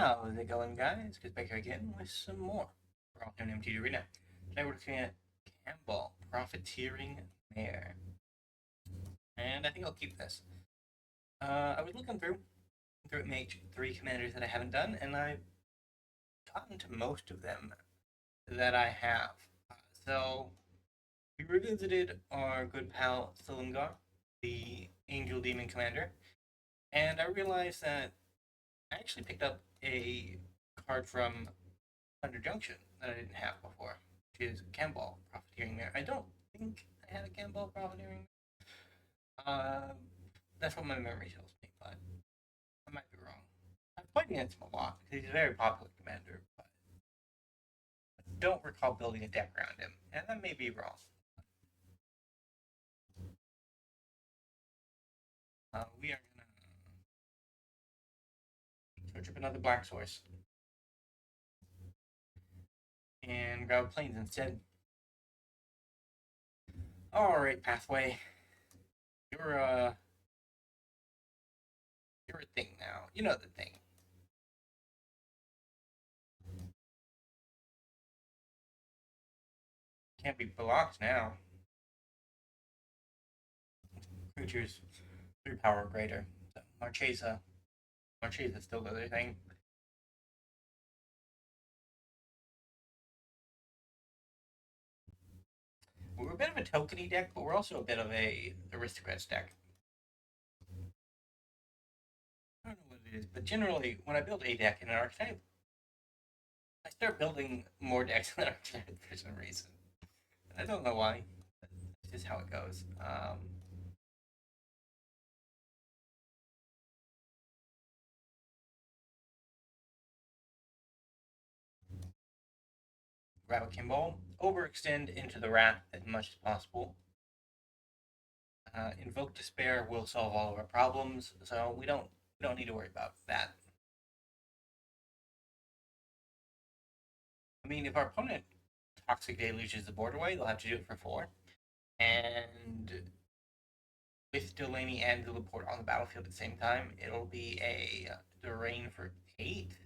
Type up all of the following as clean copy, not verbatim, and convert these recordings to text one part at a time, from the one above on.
How's it going, guys? It's Baker again with some more Brawl here in MTG Arena. Today we're looking at Kambal, Profiteering Mare. And I think I'll keep this. I was looking through MH3 commanders that I haven't done, and I've gotten to most of them that I have. So we revisited our good pal Silumgar, the Angel Demon Commander, and I realized that I actually picked up a card from Thunder Junction that I didn't have before, which is Kambal, Profiteering Mare. I don't think I had a Kambal Profiteering Mare. That's what my memory tells me, but I might be wrong. I've played against him a lot because he's a very popular commander, but I don't recall building a deck around him, and that may be wrong. We are gonna search up another black source and grab planes instead. Alright, Pathway. You're a thing now. You know the thing. Can't be blocked now. Creatures 3 power greater. So Marchesa still the other thing. We're a bit of a tokeny deck, but we're also a bit of a aristocrats deck. I don't know what it is, but generally, when I build a deck in an archetype, I start building more decks in an archetype for some reason. I don't know why. It's just how it goes. Grab a Kambal, overextend into the Wrath as much as possible. Invoke Despair will solve all of our problems, so we don't need to worry about that. I mean, if our opponent Toxic Deluges the board away, they'll have to do it for 4. And with Delaney and Teleport on the battlefield at the same time, it'll be a Drain for 8.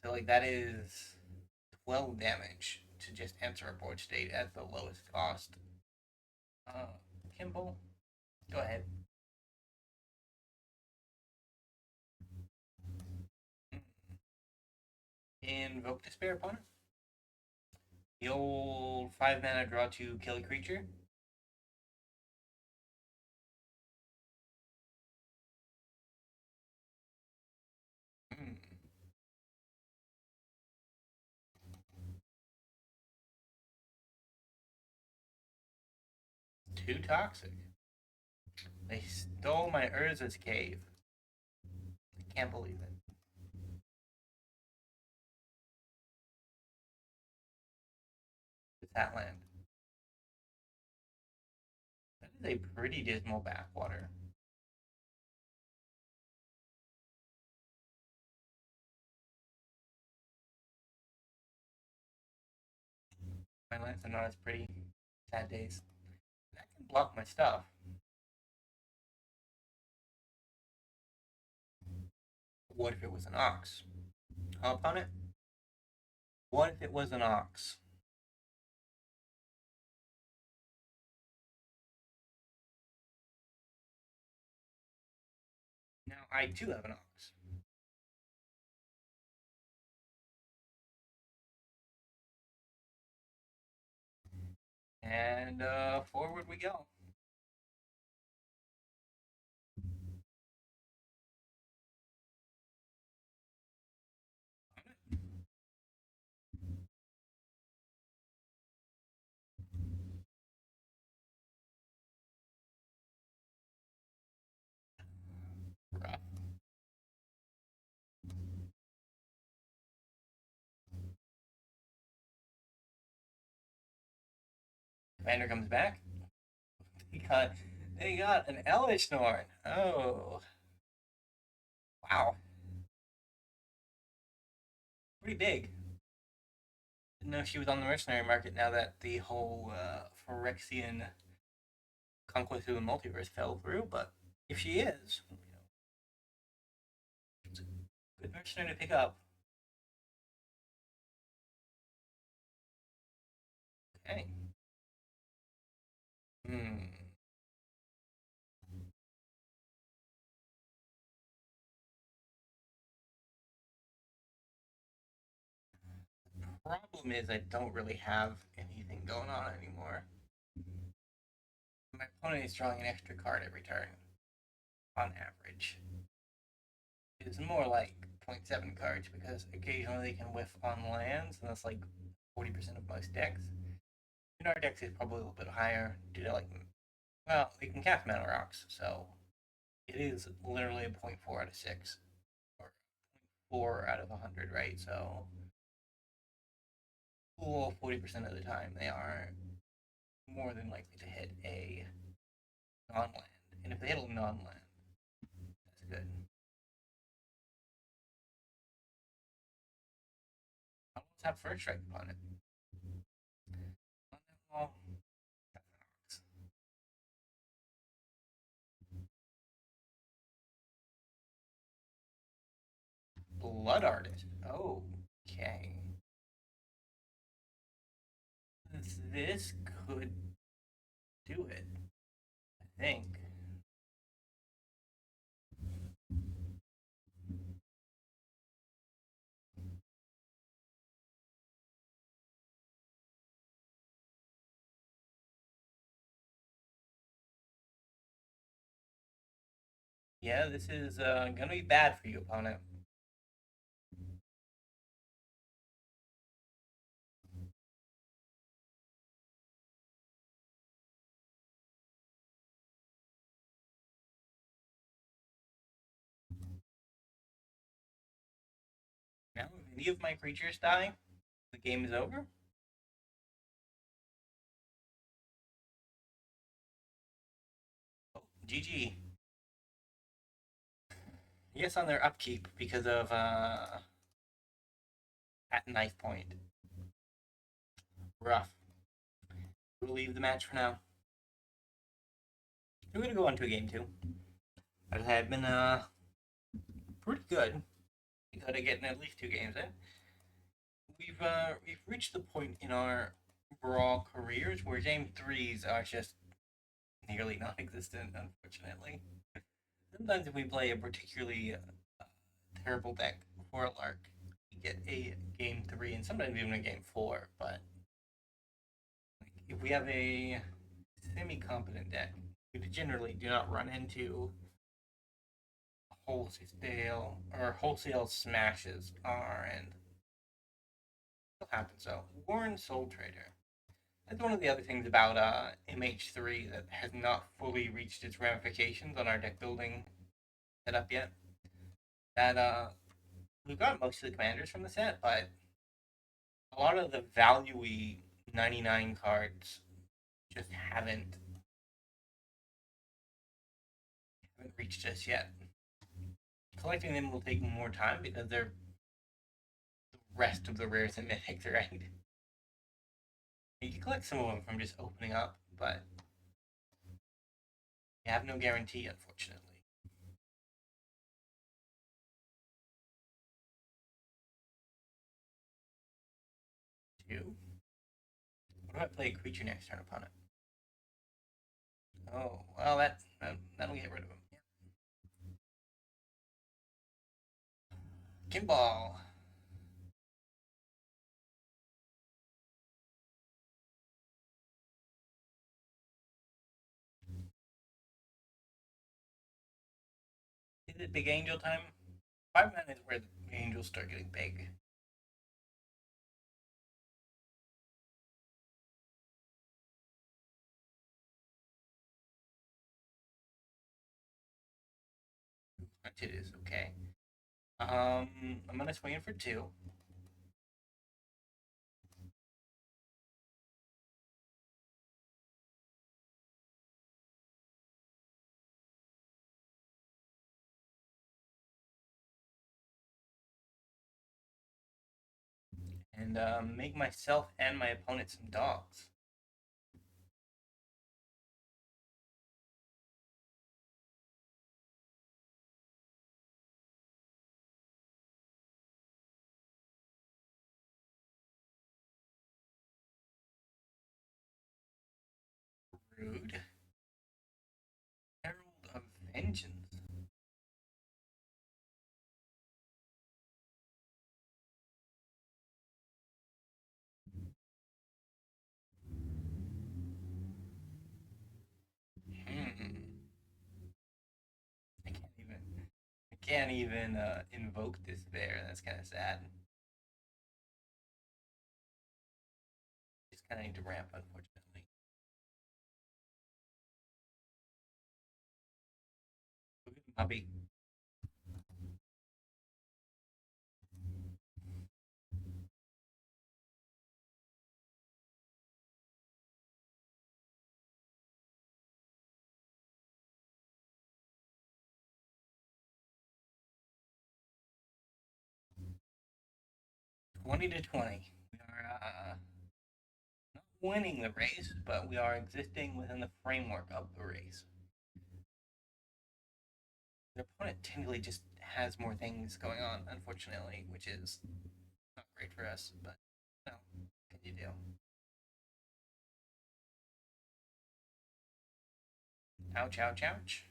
So, like, that is 12 damage to just enter a board state at the lowest cost. Kambal, go ahead. Invoke Despair opponent. The old 5 mana draw to kill a creature. Hmm. Too toxic. They stole my Urza's cave. I can't believe it. It's that land. That is a pretty dismal backwater. My lands are not as pretty. Sad days. That can block my stuff. What if it was an ox? Huh, opponent? What if it was an ox? Now, I do have an ox. And forward we go. Rough. Commander comes back. He got an Elvish Norn. Oh. Wow. Pretty big. Didn't know she was on the mercenary market now that the whole Phyrexian conquest of the multiverse fell through, but if she is, it's a Good mercenary to pick up. Okay. Problem is I don't really have anything going on anymore. My opponent is drawing an extra card every turn, on average. It's more like 0.7 cards because occasionally they can whiff on lands, and that's like 40% of most decks. And our decks is probably a little bit higher due to like, well, they can cast mana rocks, so it is literally a 0.4 out of 6, or 4 out of 100, right? So, cool, 40% of the time they are more than likely to hit a non-land. And if they hit a non-land, that's good. I almost have first strike upon it. Well, Blood Artist. Okay. This could do it, I think. Yeah, this is gonna be bad for you, opponent. Now, if any of my creatures die, the game is over. Oh, GG. Yes, on their upkeep because of at knife point. Rough. We'll leave the match for now. We're gonna go on to a game two. It had been pretty good. We gotta get in at least 2 games in. We've reached the point in our Brawl careers where game threes are just nearly non-existent, unfortunately. Sometimes if we play a particularly terrible deck for a lark, we get a game three and sometimes even a game four. But if we have a semi-competent deck, we generally do not run into wholesale smashes on our end. It'll happen. So Warren Soultrader. That's one of the other things about MH3 that has not fully reached its ramifications on our deck building setup yet. That we've got most of the commanders from the set, but a lot of the value-y 99 cards just haven't reached us yet. Collecting them will take more time because they're the rest of the rares and mythics, right? You can collect some of them from just opening up, but you have no guarantee, unfortunately. 2. What if I play a creature next turn upon it? Oh, well, that'll get rid of him. Kambal. Is it Big Angel time? 5 mana is where the angels start getting big. It is okay. I'm gonna swing it for 2. And make myself and my opponent some dogs. intentions. I can't even invoke despair. That's kind of sad. Just kind of need to ramp, unfortunately. Puppy. $20 to 20. We are not winning the race, but we are existing within the framework of the race. Their opponent technically just has more things going on, unfortunately, which is not great for us, but no, what can you do? Ouch, ouch, ouch.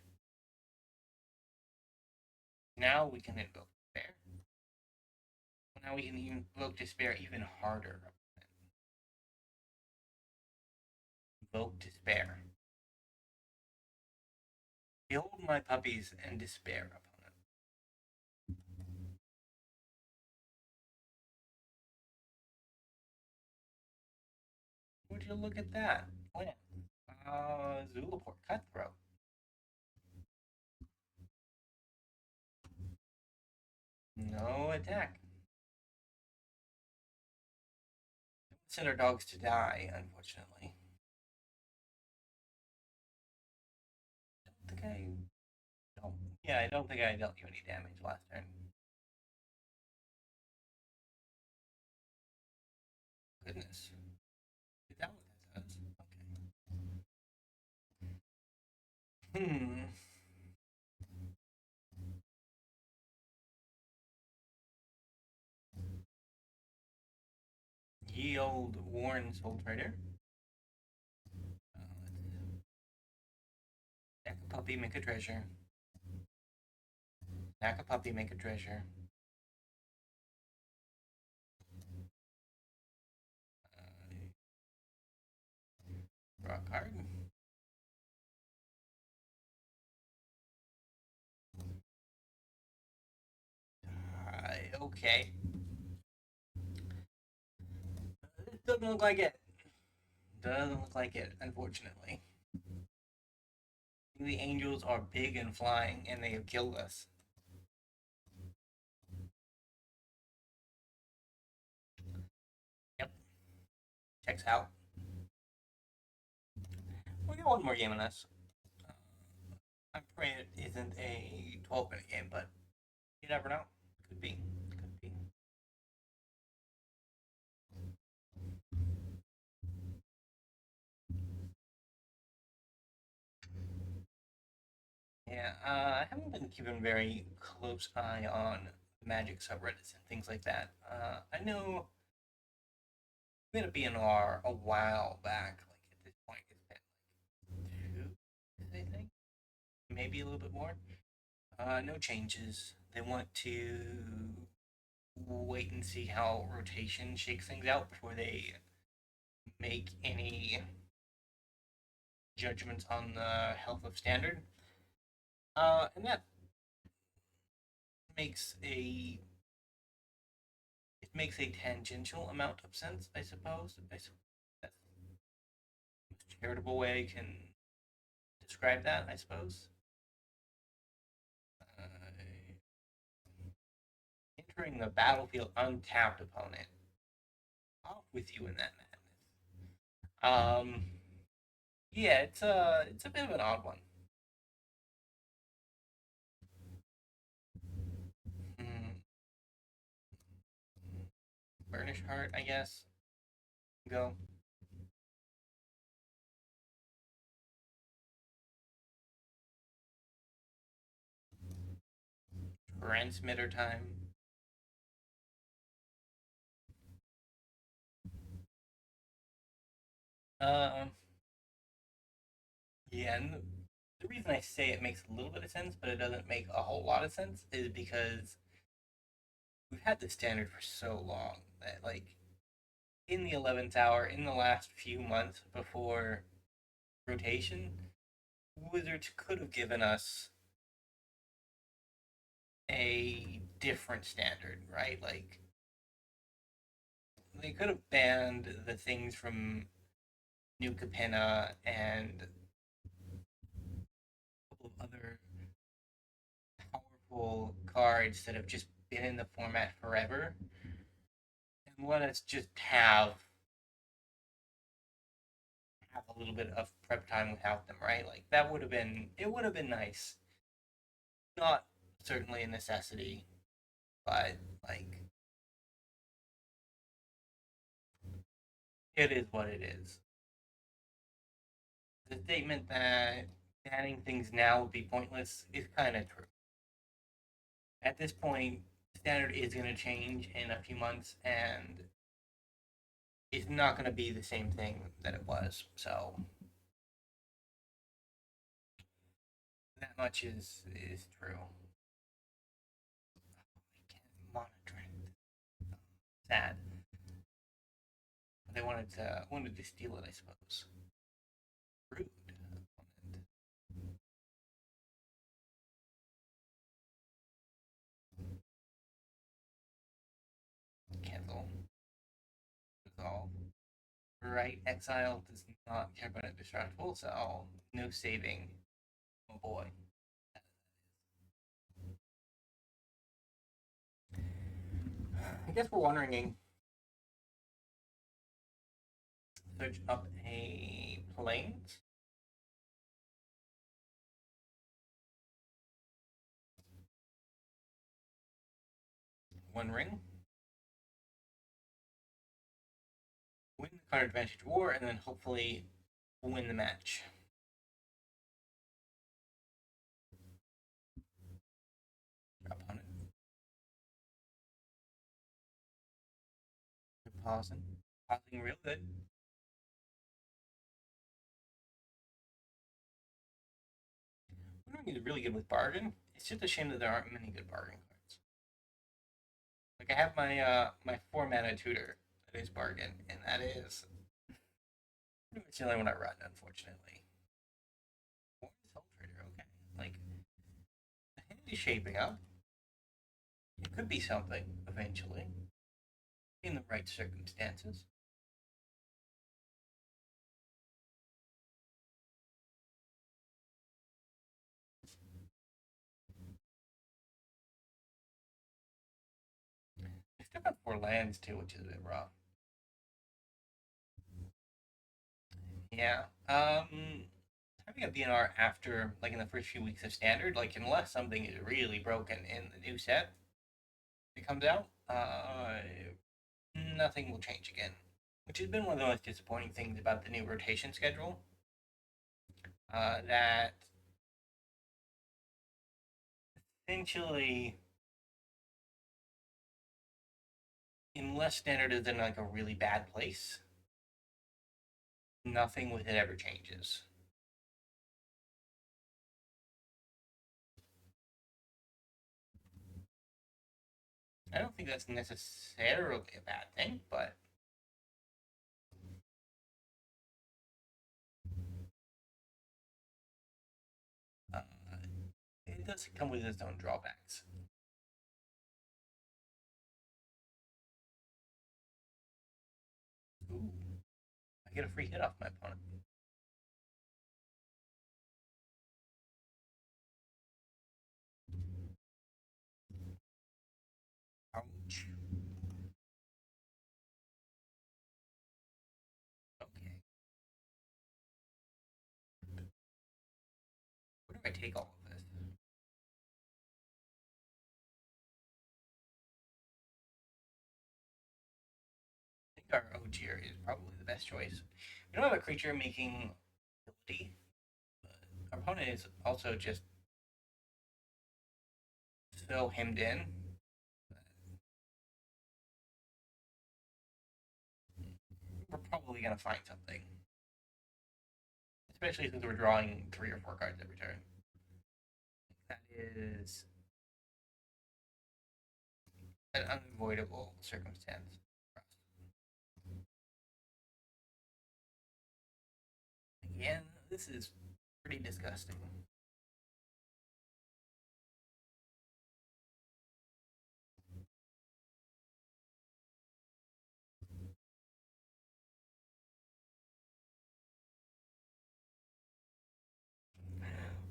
Now we can invoke despair. Now we can invoke despair even harder. Invoke despair. Behold my puppies and despair, opponent. Would you look at that? Zulaport Cutthroat. No attack. Send our dogs to die, unfortunately. I don't think I dealt you any damage last turn. Goodness. Is that what that does? Okay. Ye old Warren Soultrader. Sack a puppy, make a treasure. Sack a puppy, make a treasure. Draw a card. Okay. It doesn't look like it. Doesn't look like it, unfortunately. The angels are big and flying, and they have killed us. Yep. Checks out. We got one more game on us. I'm praying it isn't a 12-minute game, but you never know. Could be. Could be. Yeah, I haven't been keeping very close eye on Magic subreddits and things like that. I know it's been a BNR a while back. Like at this point, it's been like 2, I think, maybe a little bit more. No changes. They want to wait and see how rotation shakes things out before they make any judgments on the health of standard. And that makes a it makes a tangential amount of sense, I suppose. That's the most charitable way I can describe that, I suppose. Entering the battlefield untapped opponent. Off with you in that madness. Yeah, it's a bit of an odd one. Mm. Burnished Hart, I guess. Go. Transmitter time. Um, yeah, and the reason I say it makes a little bit of sense, but it doesn't make a whole lot of sense, is because we've had this standard for so long that, like, in the 11th hour, in the last few months before rotation, Wizards could have given us a different standard, right? Like, they could have banned the things from New Capenna and a couple of other powerful cards that have just been in the format forever, and let us just have a little bit of prep time without them, right? Like, that would have been, it would have been nice. Not certainly a necessity, but, like, it is what it is. The statement that banning things now would be pointless is kind of true. At this point, standard is going to change in a few months, and it's not going to be the same thing that it was. So that much is true. I can't monitor it. Sad. They wanted to steal it, I suppose. Rude. Cancel. Resolve. Right, exile does not care about it destructible, so no saving. Oh boy. I guess we're wondering, search up a planes. One ring. Win the card advantage war, and then hopefully win the match. Opponent. Good pausing. Pausing real good. Wondering is really good with bargain. It's just a shame that there aren't many good bargain cards. Like, I have my 4 mana tutor that is bargain, and that is pretty much the only one I run, unfortunately. Warren Soultrader, okay. Like, the hand is shaping up. It could be something eventually, in the right circumstances. I still got 4 lands too, which is a bit rough. Yeah. Having a BNR after, like, in the first few weeks of standard, like, unless something is really broken in the new set that comes out, nothing will change again. Which has been one of the most disappointing things about the new rotation schedule. That essentially, unless standard is in, like, a really bad place, nothing with it ever changes. I don't think that's necessarily a bad thing, but uh, it does come with its own drawbacks. Ooh, I get a free hit off my opponent. Ouch. Okay. What if I take all of this? I think our Ogier is probably the best choice. We don't have a creature making ability. Our opponent is also just so hemmed in. We're probably gonna find something. especially since we're drawing 3 or 4 cards every turn. That is an unavoidable circumstance for us. Again, this is pretty disgusting.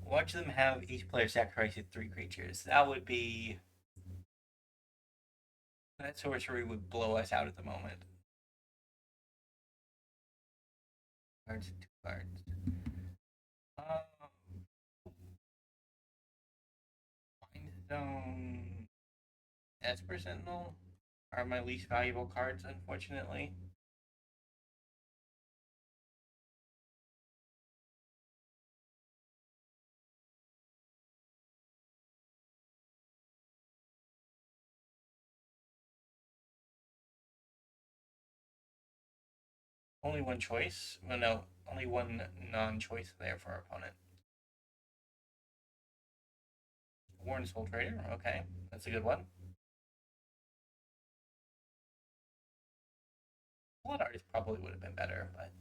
Watch them have each player sacrifice 3 creatures. That would be. That sorcery would blow us out at the moment. Cards, 2 cards. Mindstone. Esper Sentinel are my least valuable cards, unfortunately. Only one choice. Well, no, only one non-choice there for our opponent. Warren Soultrader. Okay, that's a good one. Blood Artist probably would have been better, but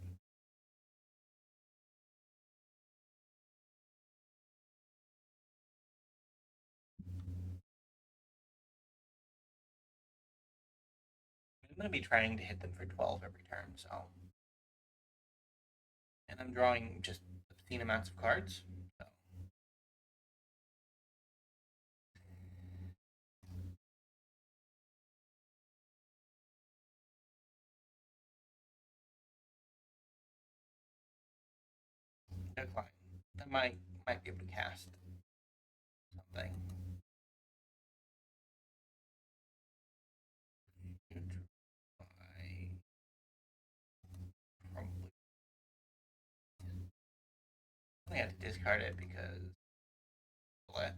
I'm going to be trying to hit them for 12 every turn, so. And I'm drawing just obscene amounts of cards, so. Decline. That might be able to cast something. I have to discard it because what?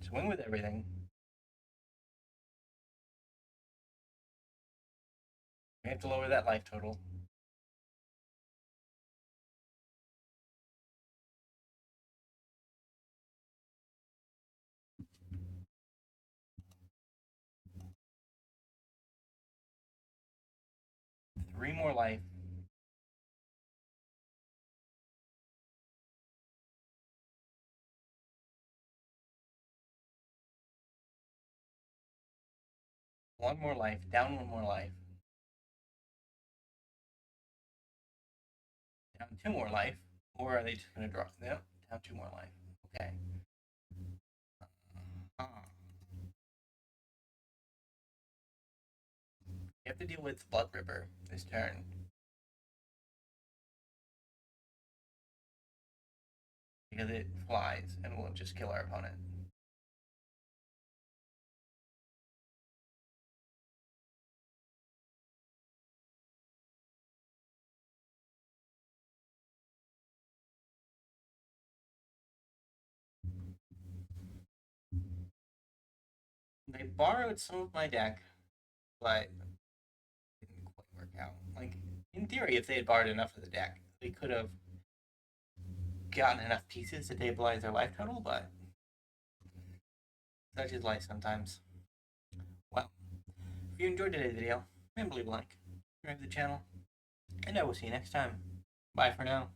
Swing with everything. We have to lower that life total. Three more life. One more life. Down one more life. Down 2 more life. Or are they just going to draw? No, down 2 more life. Okay. You have to deal with Blood Ripper this turn. Because it flies and will just kill our opponent. They borrowed some of my deck, but it didn't quite work out. Like, in theory, if they had borrowed enough of the deck, they could have gotten enough pieces to stabilize their life total, but such is life sometimes. Well, if you enjoyed today's video, remember to leave a like, subscribe to the channel, and I will see you next time. Bye for now.